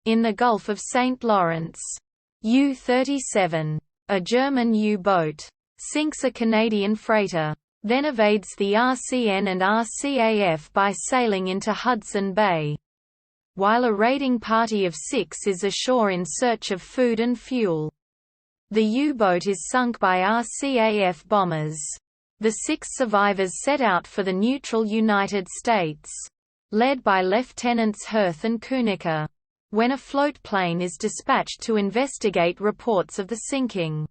in the Gulf of St. Lawrence. U-37, a German U-boat, sinks a Canadian freighter, then evades the RCN and RCAF by sailing into Hudson Bay. While a raiding party of 6 is ashore in search of food and fuel, the U-boat is sunk by RCAF bombers. The 6 survivors set out for the neutral United States, led by Lieutenants Hirth and Kunicke, when a float plane is dispatched to investigate reports of the sinking.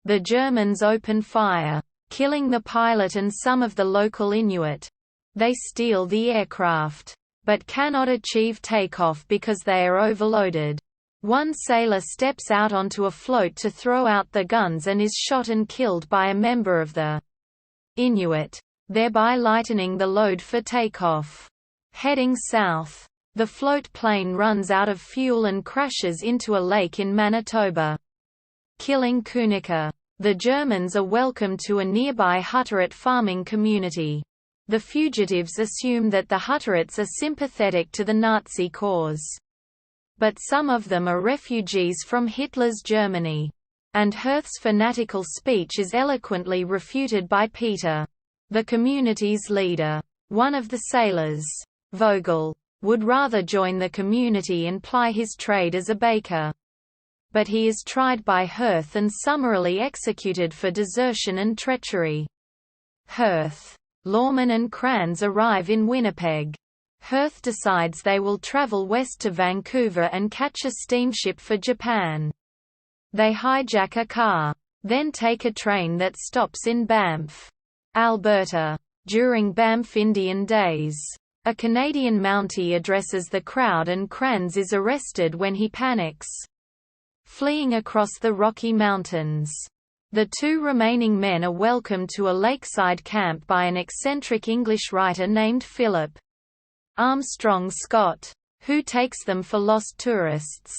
The Germans open fire, killing the pilot and some of the local Inuit. They steal the aircraft, but cannot achieve takeoff because they are overloaded. One sailor steps out onto a float to throw out the guns and is shot and killed by a member of the Inuit, thereby lightening the load for takeoff. Heading south, the float plane runs out of fuel and crashes into a lake in Manitoba, killing Kunicke. The Germans are welcomed to a nearby Hutterite farming community. The fugitives assume that the Hutterites are sympathetic to the Nazi cause. But some of them are refugees from Hitler's Germany. And Hirth's fanatical speech is eloquently refuted by Peter, the community's leader. One of the sailors, Vogel, would rather join the community and ply his trade as a baker. But he is tried by Hirth and summarily executed for desertion and treachery. Hirth, Lorman and Kranz arrive in Winnipeg. Hirth decides they will travel west to Vancouver and catch a steamship for Japan. They hijack a car, then take a train that stops in Banff, Alberta. During Banff Indian Days, a Canadian Mountie addresses the crowd and Kranz is arrested when he panics, fleeing across the Rocky Mountains. The 2 remaining men are welcomed to a lakeside camp by an eccentric English writer named Philip Armstrong Scott, who takes them for lost tourists.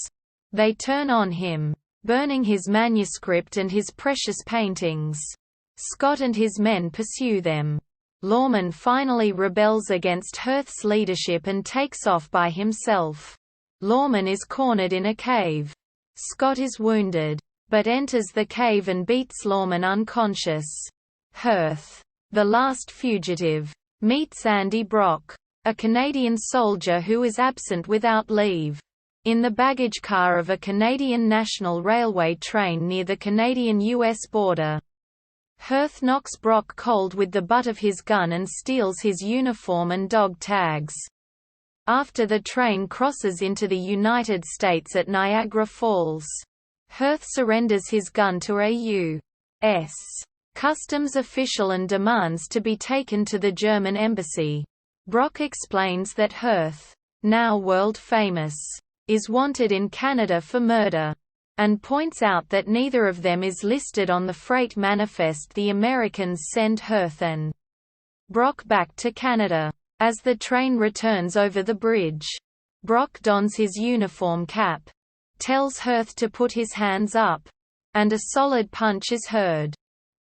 They turn on him, burning his manuscript and his precious paintings. Scott and his men pursue them. Lorman finally rebels against Hirth's leadership and takes off by himself. Lorman is cornered in a cave. Scott is wounded, but enters the cave and beats Lorman unconscious. Hirth, the last fugitive, meets Andy Brock, a Canadian soldier who is absent without leave, in the baggage car of a Canadian National Railway train near the Canadian-US border. Hirth knocks Brock cold with the butt of his gun and steals his uniform and dog tags. After the train crosses into the United States at Niagara Falls, Hirth surrenders his gun to a U.S. customs official and demands to be taken to the German embassy. Brock explains that Hirth, now world-famous, is wanted in Canada for murder, and points out that neither of them is listed on the freight manifest the Americans send Hirth and Brock back to Canada. As the train returns over the bridge, Brock dons his uniform cap, tells Hirth to put his hands up, and a solid punch is heard.